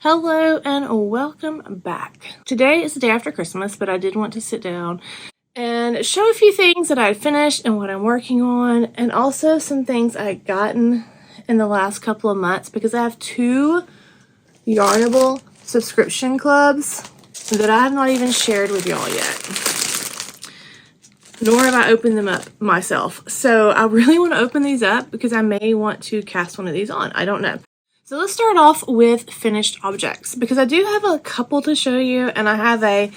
Hello and welcome back. Today is the day after Christmas, but I did want to sit down and show a few things that I finished and what I'm working on, and also some things I've gotten in the last couple of months because I have 2 Yarnable subscription clubs that I have not even shared with y'all yet. Nor have I opened them up myself. So I really want to open these up because I may want to cast one of these on. I don't know. So let's start off with finished objects because I do have a couple to show you and I have a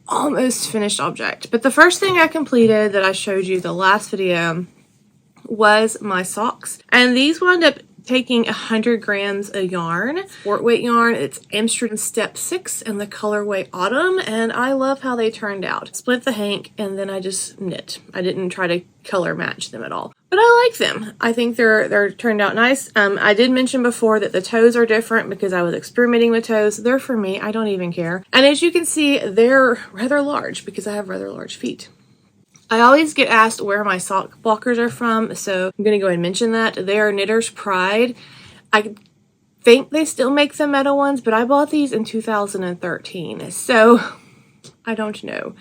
almost finished object. But the first thing I completed that I showed you the last video was my socks. And these wound up taking 100 grams of yarn, sport weight yarn. It's Amsterdam Step 6 in the colorway Autumn, and I love how they turned out. Split the hank and then I just knit. I didn't try to color match them at all. But I like them. I think they're turned out nice. I did mention before that the toes are different because I was experimenting with toes. They're for me. I don't even care. And as you can see, they're rather large because I have rather large feet. I always get asked where my sock blockers are from, so I'm going to go ahead and mention that. They are Knitter's Pride. I think they still make the metal ones, but I bought these in 2013, so I don't know.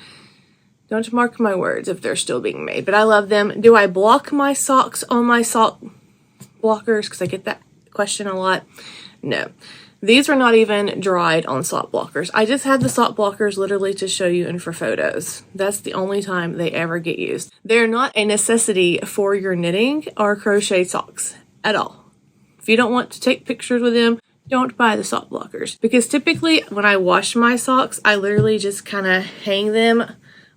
Don't mark my words if they're still being made, but I love them. Do I block my socks on my sock blockers? Because I get that question a lot. No. These are not even dried on sock blockers. I just have the sock blockers literally to show you and for photos. That's the only time they ever get used. They're not a necessity for your knitting or crochet socks at all. If you don't want to take pictures with them, don't buy the sock blockers. Because typically when I wash my socks, I literally just kind of hang them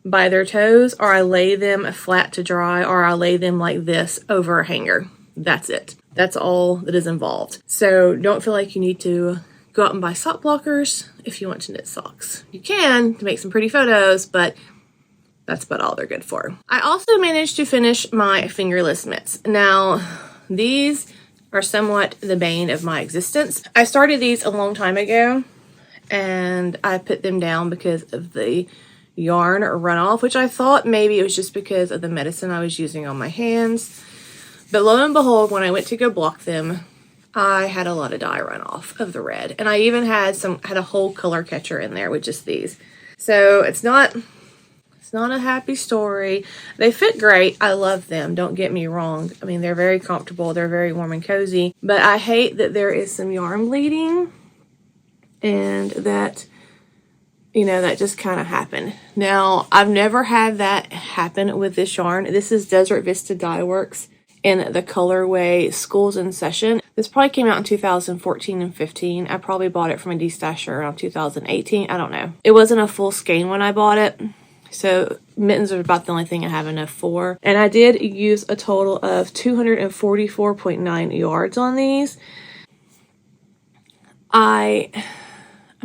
by their toes, or I lay them flat to dry, or I lay them like this over a hanger. That's it. That's all that is involved. So don't feel like you need to go out and buy sock blockers if you want to knit socks. You can to make some pretty photos, but that's about all they're good for. I also managed to finish my fingerless mitts. Now, these are somewhat the bane of my existence. I started these a long time ago, and I put them down because of the yarn runoff, which I thought maybe it was just because of the medicine I was using on my hands. But lo and behold, when I went to go block them, I had a lot of dye run off of the red. And I even had a whole color catcher in there with just these. So it's not a happy story. They fit great. I love them. Don't get me wrong. I mean, they're very comfortable. They're very warm and cozy. But I hate that there is some yarn bleeding and that, you know, that just kind of happened. Now, I've never had that happen with this yarn. This is Desert Vista Dye Works in the colorway Schools in Session. This probably came out in 2014 and 15. I probably bought it from a destasher around 2018. I don't know. It wasn't a full skein when I bought it. So mittens are about the only thing I have enough for. And I did use a total of 244.9 yards on these. I'm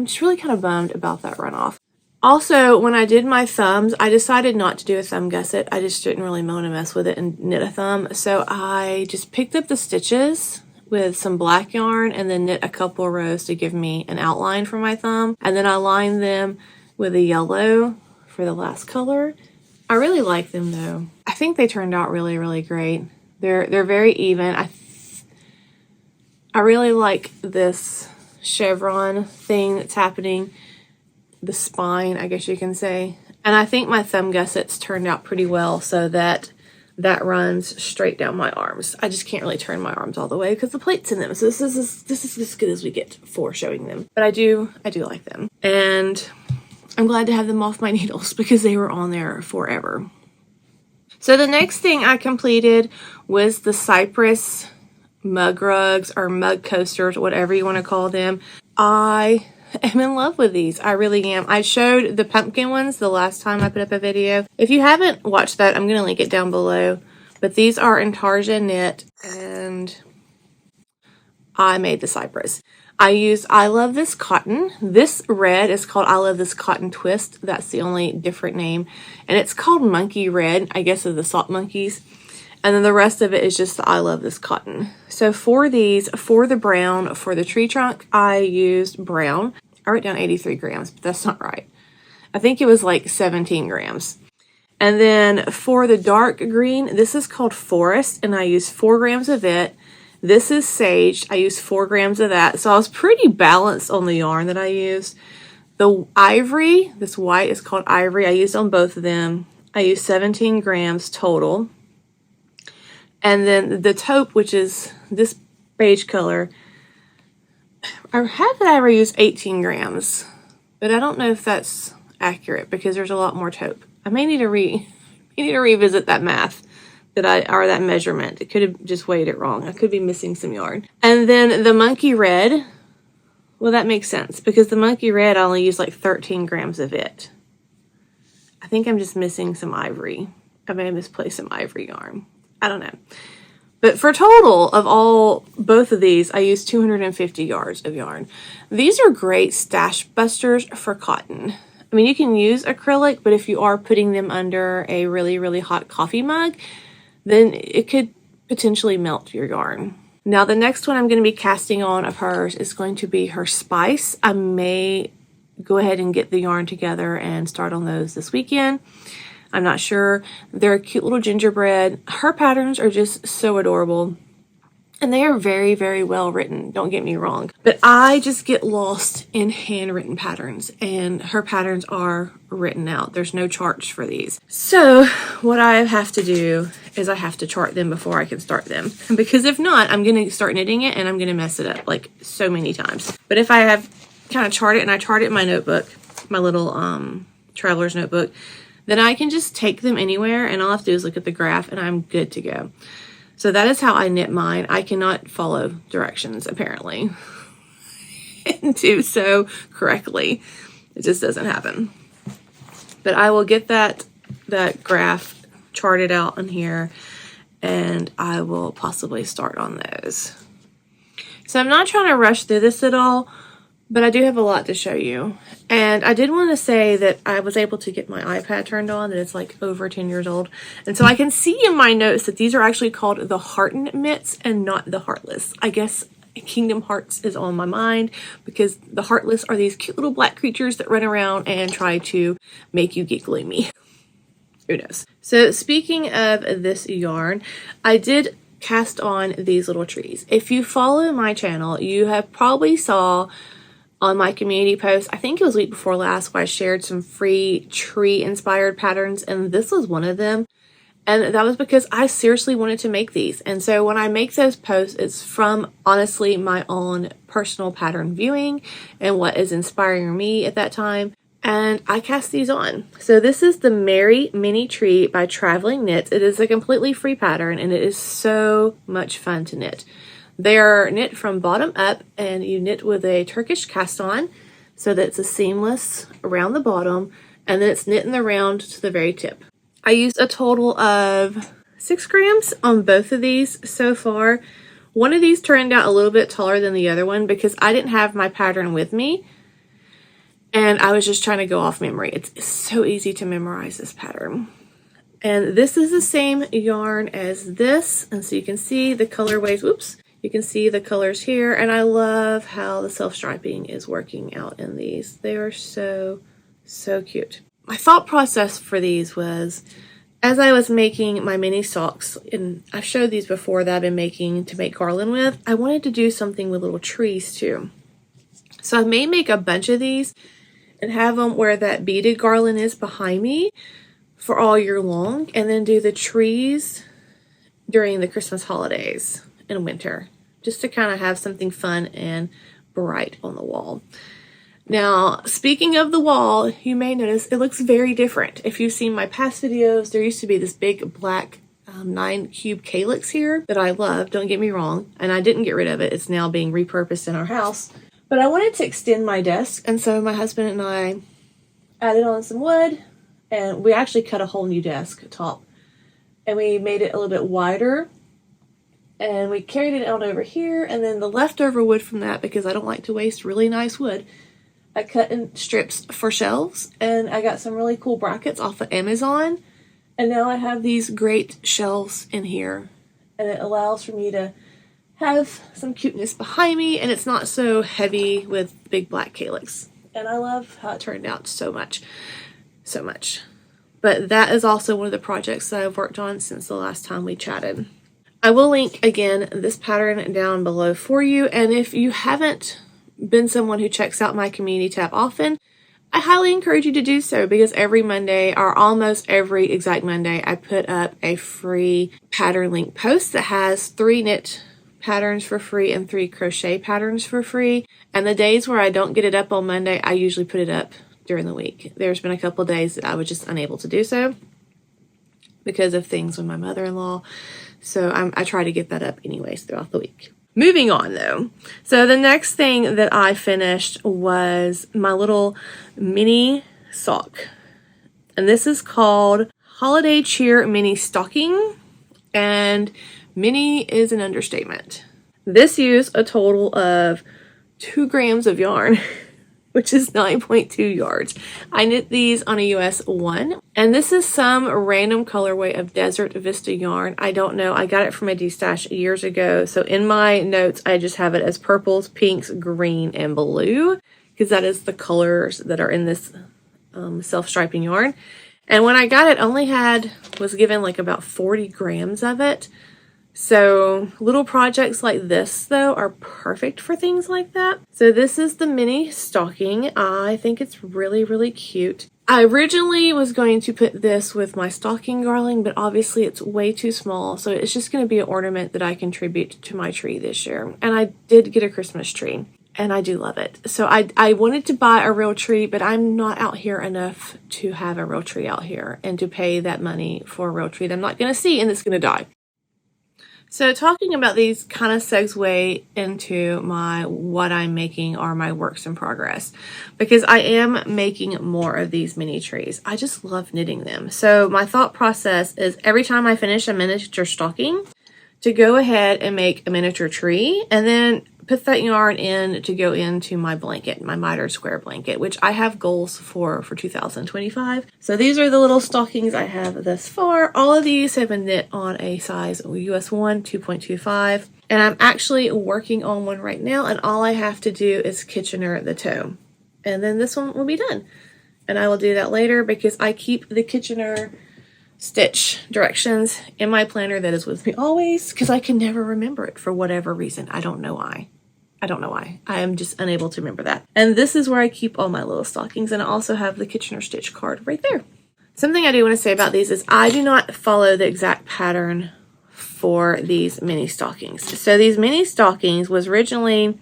just really kind of bummed about that runoff. Also, when I did my thumbs, I decided not to do a thumb gusset. I just didn't really want to mess with it and knit a thumb. So I just picked up the stitches with some black yarn and then knit a couple of rows to give me an outline for my thumb. And then I lined them with a yellow for the last color. I really like them though. I think they turned out really, really great. They're very even. I really like this chevron thing that's happening. The spine, I guess you can say. And I think my thumb gussets turned out pretty well so that runs straight down my arms. I just can't really turn my arms all the way because the plate's in them. So this is as good as we get for showing them. But I do like them. And I'm glad to have them off my needles because they were on there forever. So the next thing I completed was the Cypress mug rugs or mug coasters, whatever you want to call them. I am in love with these. I really am. I showed the pumpkin ones the last time I put up a video. If you haven't watched that, I'm going to link it down below. But these are Intarsia knit, and I made the Cypress. I used I Love This Cotton. This red is called I Love This Cotton Twist. That's the only different name. And it's called Monkey Red, I guess, of the sock monkeys. And then the rest of it is just the I Love This Cotton. So for these, for the brown, for the tree trunk, I used brown. I wrote down 83 grams, but that's not right. I think it was like 17 grams. And then for the dark green, this is called Forest, and I used 4 grams of it. This is sage. I used 4 grams of that. So I was pretty balanced on the yarn that I used. The ivory, this white is called ivory. I used on both of them. I used 17 grams total. And then the taupe, which is this beige color, I have that I ever used 18 grams. But I don't know if that's accurate because there's a lot more taupe. I may need to revisit that math or that measurement. It could have just weighed it wrong. I could be missing some yarn. And then the monkey red, well, that makes sense because the monkey red, I only used like 13 grams of it. I think I'm just missing some ivory. I may have misplaced some ivory yarn. I don't know. But for total of both of these, I used 250 yards of yarn. These are great stash busters for cotton. I mean, you can use acrylic, but if you are putting them under a really, really hot coffee mug, then it could potentially melt your yarn. Now, the next one I'm going to be casting on of hers is going to be her spice. I may go ahead and get the yarn together and start on those this weekend. I'm not sure. They're a cute little gingerbread. Her patterns are just so adorable. And they are very, very well written. Don't get me wrong. But I just get lost in handwritten patterns. And her patterns are written out. There's no charts for these. So what I have to do is I have to chart them before I can start them. Because if not, I'm going to start knitting it and I'm going to mess it up like so many times. But if I have kind of charted and I chart it in my notebook, my little traveler's notebook, then I can just take them anywhere and all I have to do is look at the graph and I'm good to go. So that is how I knit mine. I cannot follow directions, apparently, and do so correctly. It just doesn't happen. But I will get that graph charted out in here, and I will possibly start on those. So I'm not trying to rush through this at all, but I do have a lot to show you. And I did want to say that I was able to get my iPad turned on, that it's like over 10 years old. And so I can see in my notes that these are actually called the Hearten mitts and not the Heartless. I guess Kingdom Hearts is on my mind because the Heartless are these cute little black creatures that run around and try to make you get gloomy. Who knows? So speaking of this yarn, I did cast on these little trees. If you follow my channel, you have probably saw on my community post, I think it was week before last, where I shared some free tree inspired patterns, and this was one of them. And that was because I seriously wanted to make these. And so when I make those posts, it's from honestly my own personal pattern viewing and what is inspiring me at that time. And I cast these on. So this is the Merry Mini Tree by Traveling Knits. It is a completely free pattern and it is so much fun to knit. They are knit from bottom up and you knit with a Turkish cast on so that it's a seamless around the bottom and then it's knit in the round to the very tip. I used a total of 6 grams on both of these so far. One of these turned out a little bit taller than the other one because I didn't have my pattern with me and I was just trying to go off memory. It's so easy to memorize this pattern. And this is the same yarn as this, and so you can see the colorways. Whoops. You can see the colors here, and I love how the self-striping is working out in these. They are so, so cute. My thought process for these was, as I was making my mini socks, and I've showed these before that I've been making to make garland with, I wanted to do something with little trees too. So I may make a bunch of these and have them where that beaded garland is behind me for all year long, and then do the trees during the Christmas holidays in winter, just to kind of have something fun and bright on the wall. Now, speaking of the wall, you may notice it looks very different. If you've seen my past videos, there used to be this big black 9 cube calyx here that I love, don't get me wrong, and I didn't get rid of it. It's now being repurposed in our house. But I wanted to extend my desk, and so my husband and I added on some wood, and we actually cut a whole new desk top. And we made it a little bit wider, and we carried it out over here, and then the leftover wood from that, because I don't like to waste really nice wood, I cut in strips for shelves, and I got some really cool brackets off of Amazon, and now I have these great shelves in here, and it allows for me to have some cuteness behind me, and it's not so heavy with big black calyx. And I love how it turned out so much, so much. But that is also one of the projects that I've worked on since the last time we chatted. I will link again this pattern down below for you, and if you haven't been someone who checks out my community tab often, I highly encourage you to do so, because every Monday, or almost every exact Monday, I put up a free pattern link post that has 3 knit patterns for free and 3 crochet patterns for free. And the days where I don't get it up on Monday, I usually put it up during the week. There's been a couple of days that I was just unable to do so because of things with my mother-in-law. So I try to get that up anyways throughout the week. Moving on though. So the next thing that I finished was my little mini sock. And this is called Holiday Cheer Mini Stocking. And mini is an understatement. This used a total of 2 grams of yarn, which is 9.2 yards. I knit these on a US 1, and this is some random colorway of Desert Vista yarn. I don't know, I got it from a D-stash years ago, so in my notes I just have it as purples, pinks, green, and blue, because that is the colors that are in this self-striping yarn. And when I got it, was given like about 40 grams of it. So little projects like this though are perfect for things like that. So this is the mini stocking. I think it's really, really cute. I originally was going to put this with my stocking garland, but obviously it's way too small. So it's just going to be an ornament that I contribute to my tree this year. And I did get a Christmas tree, and I do love it. So I wanted to buy a real tree, but I'm not out here enough to have a real tree out here and to pay that money for a real tree that I'm not going to see and it's going to die. So talking about these kind of segue into what I'm making are my works in progress, because I am making more of these mini trees. I just love knitting them. So my thought process is every time I finish a miniature stocking, to go ahead and make a miniature tree, and then put that yarn in to go into my blanket, my mitered square blanket, which I have goals for 2025. So these are the little stockings I have thus far. All of these have been knit on a size US 1, 2.25. And I'm actually working on one right now, and all I have to do is Kitchener the toe. And then this one will be done. And I will do that later because I keep the Kitchener stitch directions in my planner that is with me always, because I can never remember it for whatever reason. I don't know why. I am just unable to remember that. And this is where I keep all my little stockings, and I also have the Kitchener stitch card right there. Something I do want to say about these is I do not follow the exact pattern for these mini stockings. So these mini stockings was originally,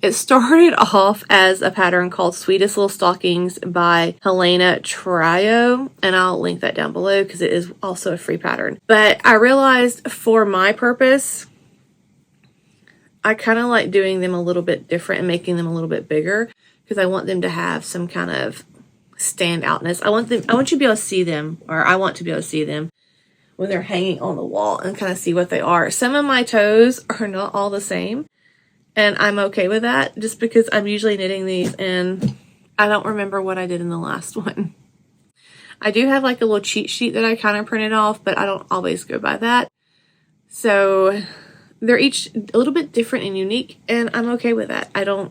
it started off as a pattern called Sweetest Little Stockings by Helena Trio, and I'll link that down below because it is also a free pattern. But I realized for my purpose, I kind of like doing them a little bit different and making them a little bit bigger, because I want them to have some kind of standoutness. I want you to be able to see them, or I want to be able to see them when they're hanging on the wall and kind of see what they are. Some of my toes are not all the same, and I'm okay with that, just because I'm usually knitting these and I don't remember what I did in the last one. I do have like a little cheat sheet that I kind of printed off, but I don't always go by that. So they're each a little bit different and unique, and I'm okay with that. I don't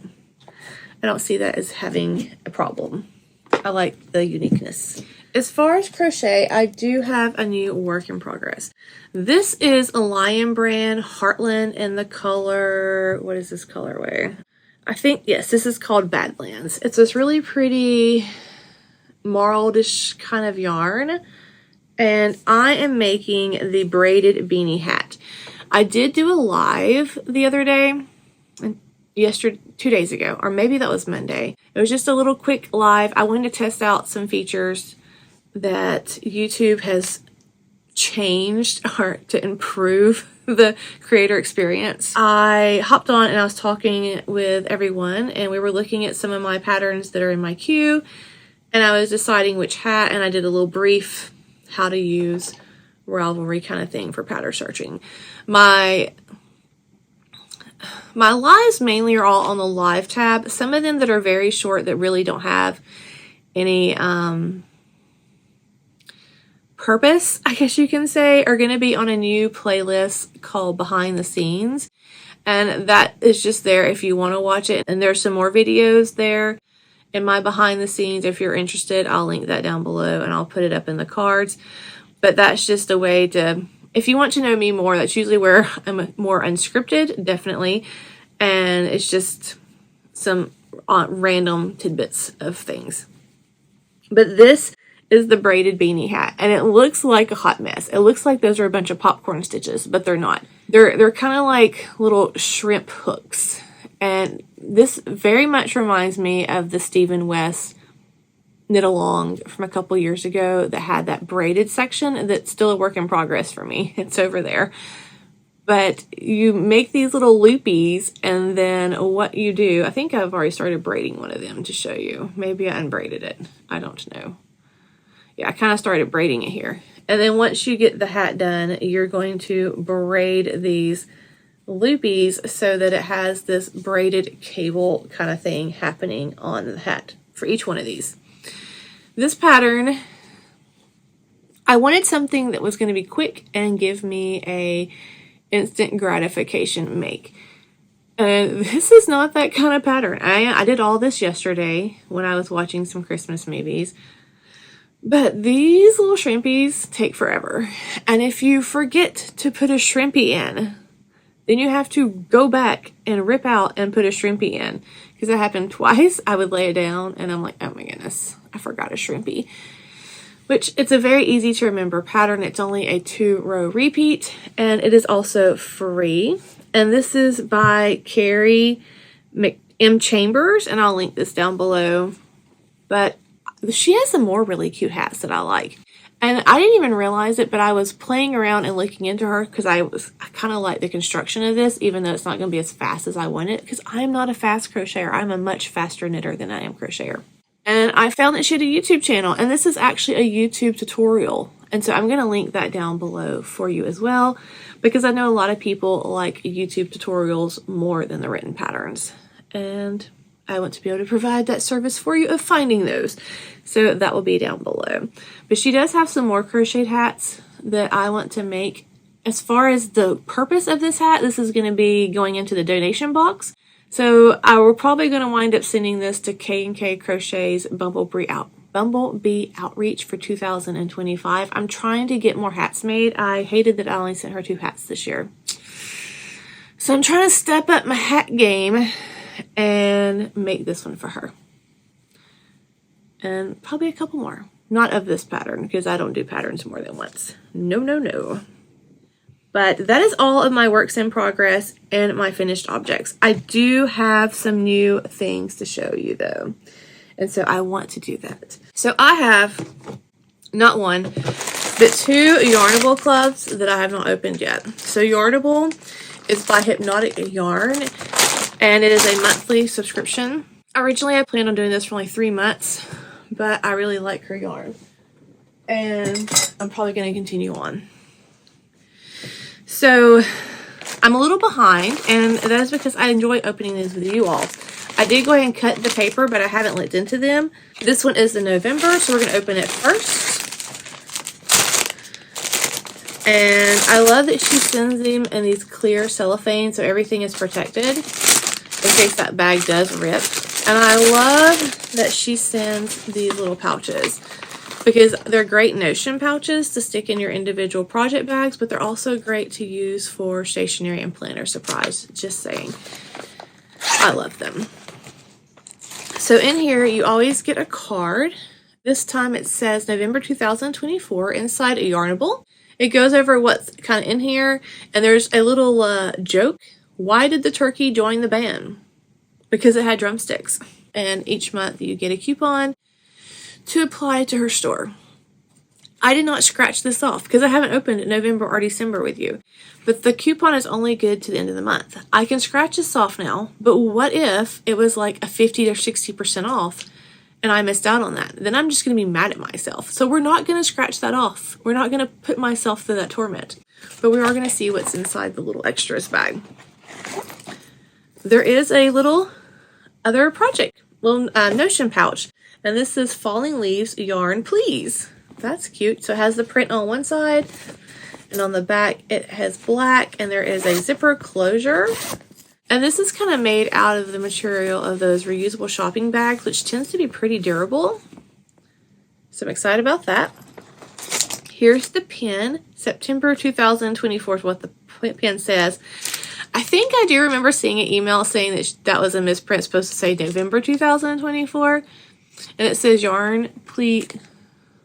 see that as having a problem. I like the uniqueness. As far as crochet, I do have a new work in progress. This is a Lion Brand Heartland in the color, what is this colorway? I think, yes, this is called Badlands. It's this really pretty marledish kind of yarn, and I am making the braided beanie hat. I did do a live the other day, 2 days ago, or maybe that was Monday. It was just a little quick live. I wanted to test out some features that YouTube has changed or to improve the creator experience. I hopped on and I was talking with everyone, and we were looking at some of my patterns that are in my queue, and I was deciding which hat, and I did a little brief how to use Ravelry kind of thing for pattern searching. My lives mainly are all on the live tab. Some of them that are very short that really don't have any purpose, I guess you can say, are going to be on a new playlist called Behind the Scenes. And that is just there if you want to watch it. And there's some more videos there in my behind the scenes. If you're interested, I'll link that down below and I'll put it up in the cards. But that's just a way to If you want to know me more, that's usually where I'm more unscripted, definitely. And it's just some random tidbits of things. But this is the braided beanie hat, and it looks like a hot mess. It looks like those are a bunch of popcorn stitches, but they're not. They're kind of like little shrimp hooks. And this very much reminds me of the Stephen West knit along from a couple years ago that had that braided section. That's still a work in progress for me. It's over there. But you make these little loopies, and then what you do, I think I've already started braiding one of them to show you. Maybe I unbraided it. I don't know. Yeah, I kind of started braiding it here. And then once you get the hat done, you're going to braid these loopies so that it has this braided cable kind of thing happening on the hat for each one of these. This pattern, I wanted something that was going to be quick and give me a instant gratification make. And this is not that kind of pattern. I did all this yesterday when I was watching some Christmas movies. But these little shrimpies take forever. And if you forget to put a shrimpy in, then you have to go back and rip out and put a shrimpy in. Because it happened twice. I would lay it down and I'm like, oh my goodness, I forgot a shrimpy. Which, it's a very easy to remember pattern. It's only a 2-row repeat, and it is also free. And this is by Carrie M. Chambers, and I'll link this down below. But she has some more really cute hats that I like. And I didn't even realize it, but I was playing around and looking into her because I kind of like the construction of this, even though it's not going to be as fast as I want it, because I'm not a fast crocheter. I'm a much faster knitter than I am crocheter. And I found that she had a YouTube channel, and this is actually a YouTube tutorial. And so I'm going to link that down below for you as well, because I know a lot of people like YouTube tutorials more than the written patterns. And I want to be able to provide that service for you of finding those. So that will be down below. But she does have some more crocheted hats that I want to make. As far as the purpose of this hat, this is going to be going into the donation box. So we're probably going to wind up sending this to K&K Crochet's Bumblebee Outreach for 2025. I'm trying to get more hats made. I hated that I only sent her 2 hats this year. So I'm trying to step up my hat game and make this one for her. And probably a couple more. Not of this pattern, because I don't do patterns more than once. No, no, no. But that is all of my works in progress and my finished objects. I do have some new things to show you though. And so I want to do that. So I have not one, but 2 Yarnable clubs that I have not opened yet. So Yarnable is by Hypnotic Yarn, and it is a monthly subscription. Originally I planned on doing this for only 3 months, but I really like her yarn. And I'm probably going to continue on. So I'm a little behind, and that is because I enjoy opening these with you all. I did go ahead and cut the paper, but I haven't looked into them. This one is the November, so we're going to open it first. And I love that she sends them in these clear cellophane, so everything is protected in case that bag does rip. And I love that she sends these little pouches, because they're great notion pouches to stick in your individual project bags, but they're also great to use for stationery and planner supplies. Just saying. I love them. So in here, you always get a card. This time it says November 2024 inside a Yarnable. It goes over what's kind of in here, and there's a little joke. Why did the turkey join the band? Because it had drumsticks. And each month you get a coupon to apply to her store. I did not scratch this off because I haven't opened November or December with you. But the coupon is only good to the end of the month. I can scratch this off now, but what if it was like a 50 or 60% off and I missed out on that? Then I'm just going to be mad at myself. So we're not going to scratch that off. We're not going to put myself through that torment. But we are going to see what's inside the little extras bag. There is a little other project, little notion pouch. And this is Falling Leaves Yarn Please. That's cute. So it has the print on one side, and on the back it has black, and there is a zipper closure. And this is kind of made out of the material of those reusable shopping bags, which tends to be pretty durable. So I'm excited about that. Here's the pin. September 2024 is what the pin says. I think I do remember seeing an email saying that that was a misprint, supposed to say November 2024. And it says yarn, please,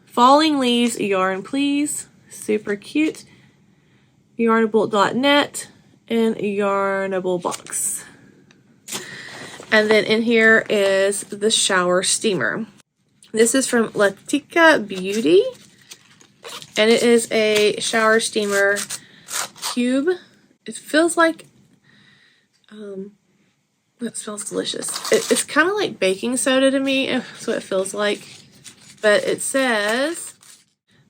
falling leaves, yarn, please. Super cute. Yarnable.net and Yarnable box. And then in here is the shower steamer. This is from Latika Beauty. And it is a shower steamer cube. It feels like, it smells delicious. It's kind of like baking soda to me. That's what it feels like. But it says,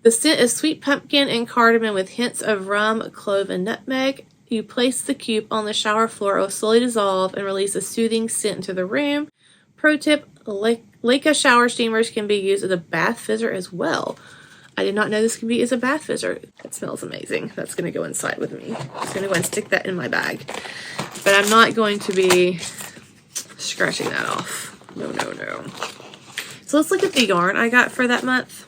the scent is sweet pumpkin and cardamom with hints of rum, clove, and nutmeg. You place the cube on the shower floor. It will slowly dissolve and release a soothing scent into the room. Pro tip, Leica shower steamers can be used as a bath fizzer as well. I did not know this could be as a bath fizzer. It smells amazing. That's going to go inside with me. I'm just going to go and stick that in my bag. But I'm not going to be scratching that off. No, no, no. So let's look at the yarn I got for that month.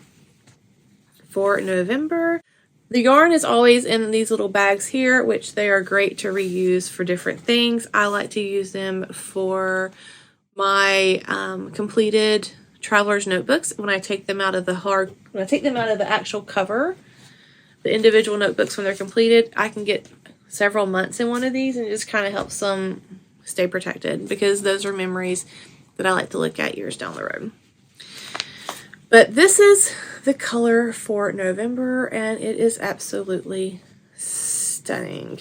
For November, the yarn is always in these little bags here, which they are great to reuse for different things. I like to use them for my completed traveler's notebooks. When I take them out of the actual cover, the individual notebooks when they're completed, I can get several months in one of these, and it just kind of helps them stay protected because those are memories that I like to look at years down the road. But this is the color for November, and it is absolutely stunning.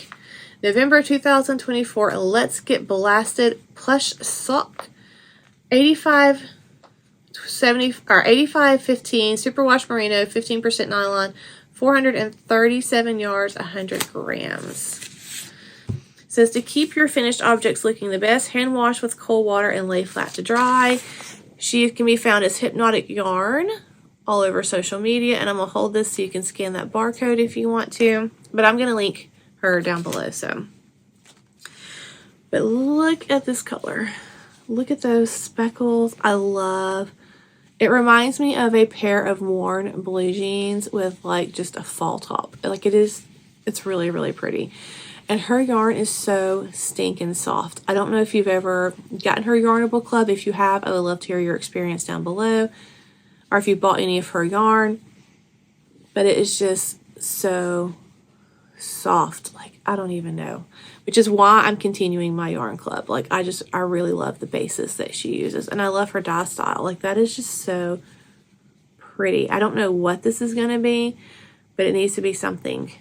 November 2024, Let's Get Blasted Plush Sock, 85-15 superwash merino, 15% nylon, 437 yards, 100 grams. It says to keep your finished objects looking the best, hand wash with cold water and lay flat to dry. She can be found as Hypnotic Yarn all over social media, and I'm going to hold this so you can scan that barcode if you want to, but I'm going to link her down below. So, but look at this color. Look at those speckles. I love it. Reminds me of a pair of worn blue jeans with like just a fall top. Like it's really, really pretty. And her yarn is so stinking soft. I don't know if you've ever gotten her Yarnable Club. If you have, I would love to hear your experience down below. Or if you bought any of her yarn. But it is just so soft. Like, I don't even know. Which is why I'm continuing my yarn club. Like, I really love the basis that she uses. And I love her dye style. Like, that is just so pretty. I don't know what this is going to be. But it needs to be something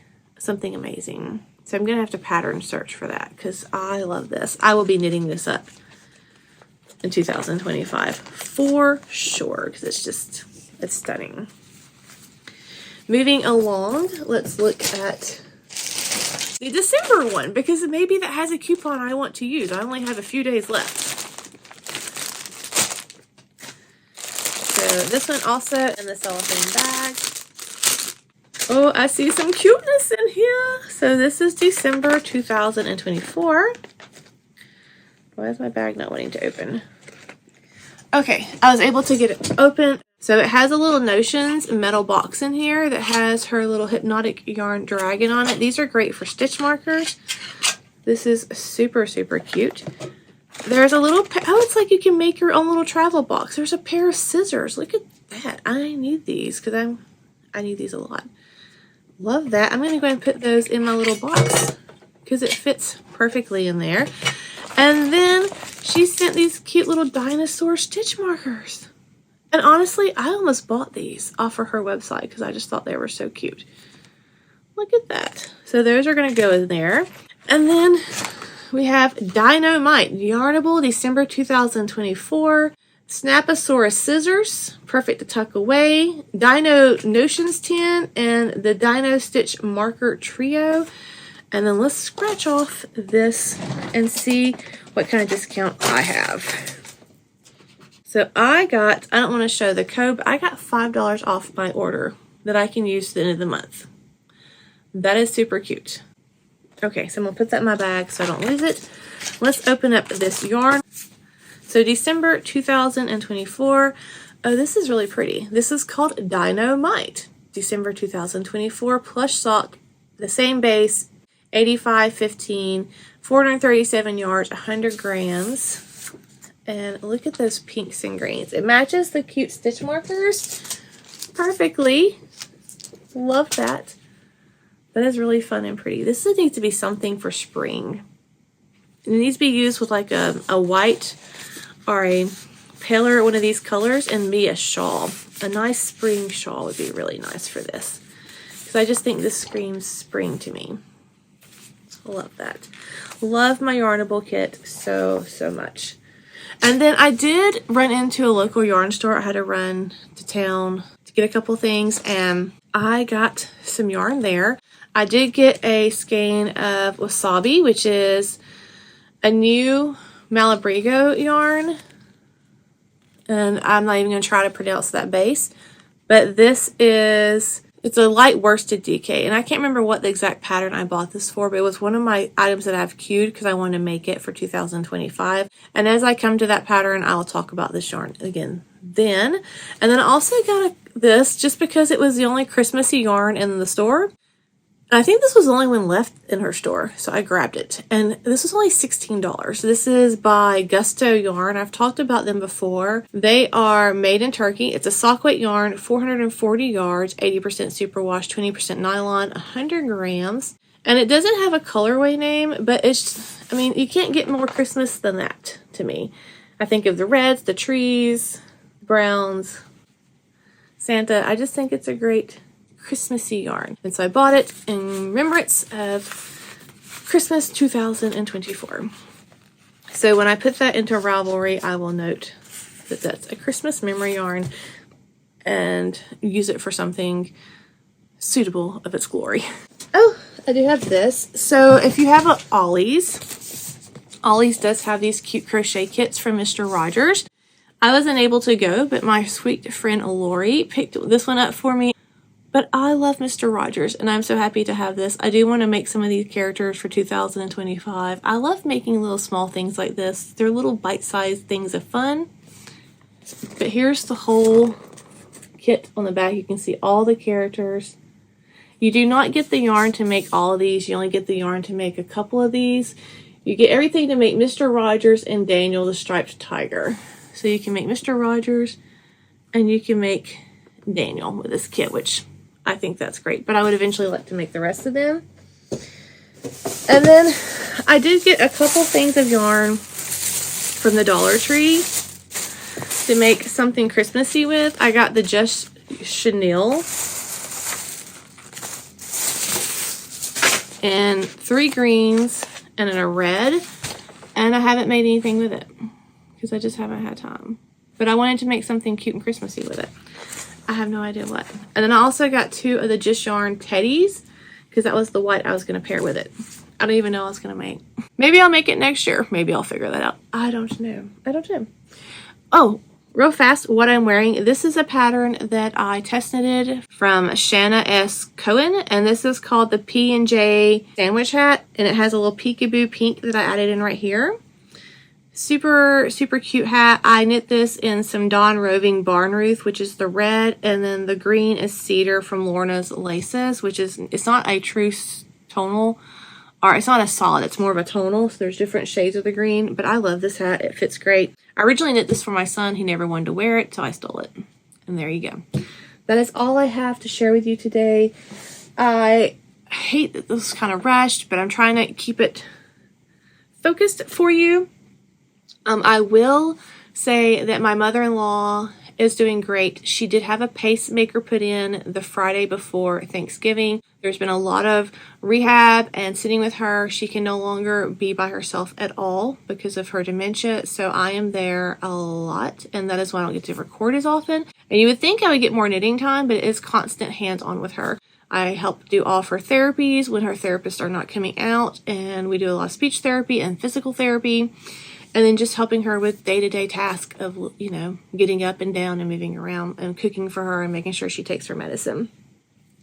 amazing. So I'm going to have to pattern search for that because I love this. I will be knitting this up in 2025 for sure because it's stunning. Moving along, let's look at the December one because maybe that has a coupon I want to use. I only have a few days left. So this one also in the cellophane bag. Oh, I see some cuteness in here. So this is December 2024. Why is my bag not wanting to open? Okay, I was able to get it open. So it has a little Notions metal box in here that has her little Hypnotic Yarn dragon on it. These are great for stitch markers. This is super, super cute. There's a little, it's like you can make your own little travel box. There's a pair of scissors. Look at that. I need these because I need these a lot. Love that. I'm going to go ahead and put those in my little box because it fits perfectly in there. And then she sent these cute little dinosaur stitch markers. And honestly, I almost bought these off of her website because I just thought they were so cute. Look at that. So those are going to go in there. And then we have Dynamite Yarnable December 2024. Snaposaurus scissors, perfect to tuck away. Dino Notions tin and the Dino Stitch marker trio. And then let's scratch off this and see what kind of discount I have. So I don't want to show the code, but I got $5 off my order that I can use at the end of the month. That is super cute. Okay, so I'm going to put that in my bag so I don't lose it. Let's open up this yarn. So December 2024. Oh, this is really pretty. This is called Dynamite. December 2024, plush sock, the same base, 85.15, 437 yards, 100 grams. And look at those pinks and greens. It matches the cute stitch markers perfectly. Love that. That is really fun and pretty. This needs to be something for spring. It needs to be used with like a white or a paler one of these colors and be a shawl. A nice spring shawl would be really nice for this. Because I just think this screams spring to me. Love that. Love my Yarnable kit so much. And then I did run into a local yarn store. I had to run to town to get a couple things, and I got some yarn there. I did get a skein of Wasabi, which is a new Malabrigo yarn. And I'm not even going to try to pronounce that base. But this is, it's a light worsted DK. And I can't remember what the exact pattern I bought this for, but it was one of my items that I've queued because I want to make it for 2025. And as I come to that pattern, I'll talk about this yarn again then. And then I also got this just because it was the only Christmassy yarn in the store. I think this was the only one left in her store, so I grabbed it. And this was only $16. This is by Gusto Yarn. I've talked about them before. They are made in Turkey. It's a sock weight yarn, 440 yards, 80% superwash, 20% nylon, 100 grams. And it doesn't have a colorway name, but it's, I mean, you can't get more Christmas than that to me. I think of the reds, the trees, browns, Santa. I just think it's a great Christmassy yarn. And so I bought it in remembrance of Christmas 2024. So when I put that into Ravelry, I will note that that's a Christmas memory yarn and use it for something suitable of its glory. Oh, I do have this. So if you have Ollie's does have these cute crochet kits from Mr. Rogers. I wasn't able to go, but my sweet friend Lori picked this one up for me. But I love Mr. Rogers, and I'm so happy to have this. I do want to make some of these characters for 2025. I love making little small things like this. They're little bite-sized things of fun. But here's the whole kit on the back. You can see all the characters. You do not get the yarn to make all of these. You only get the yarn to make a couple of these. You get everything to make Mr. Rogers and Daniel the Striped Tiger. So you can make Mr. Rogers and you can make Daniel with this kit, which I think that's great, but I would eventually like to make the rest of them. And then I did get a couple things of yarn from the Dollar Tree to make something Christmassy with. I got the Just Chenille and 3 greens and a red, and I haven't made anything with it because I just haven't had time. But I wanted to make something cute and Christmassy with it. I have no idea what. And then I also got 2 of the Just Yarn teddies because that was the white I was going to pair with it. I don't even know what I was going to make. Maybe I'll make it next year. Maybe I'll figure that out. I don't know. Oh, real fast, what I'm wearing. This is a pattern that I test knitted from Shanna S. Cohen. And this is called the P&J Sandwich Hat. And it has a little peekaboo pink that I added in right here. Super cute hat. I knit this in some Dawn Roving Barn Ruth, which is the red, and then the green is Cedar from Lorna's Laces, which is, it's not a true tonal, or it's not a solid, it's more of a tonal, so there's different shades of the green, but I love this hat. It fits great. I originally knit this for my son. He never wanted to wear it, so I stole it. And there you go. That is all I have to share with you today. I hate that this is kind of rushed, but I'm trying to keep it focused for you. I will say that my mother-in-law is doing great. She did have a pacemaker put in the Friday before Thanksgiving. There's been a lot of rehab and sitting with her. She can no longer be by herself at all because of her dementia. So I am there a lot, and that is why I don't get to record as often. And you would think I would get more knitting time, but it is constant hands-on with her. I help do all of her therapies when her therapists are not coming out, and we do a lot of speech therapy and physical therapy. And then just helping her with day-to-day tasks of, you know, getting up and down and moving around and cooking for her and making sure she takes her medicine.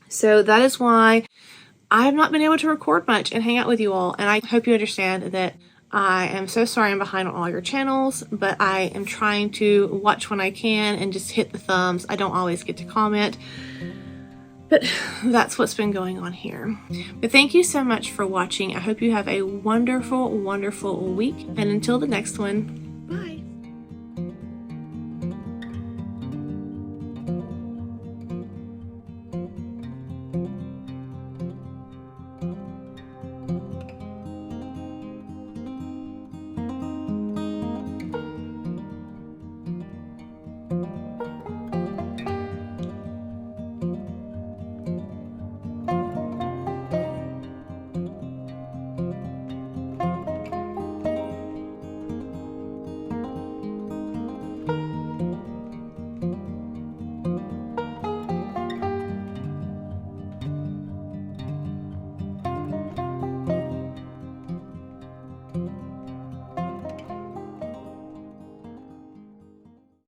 So that is why I have not been able to record much and hang out with you all. And I hope you understand that I am so sorry I'm behind on all your channels, but I am trying to watch when I can and just hit the thumbs. I don't always get to comment. But that's what's been going on here. But thank you so much for watching. I hope you have a wonderful, wonderful week. And until the next one,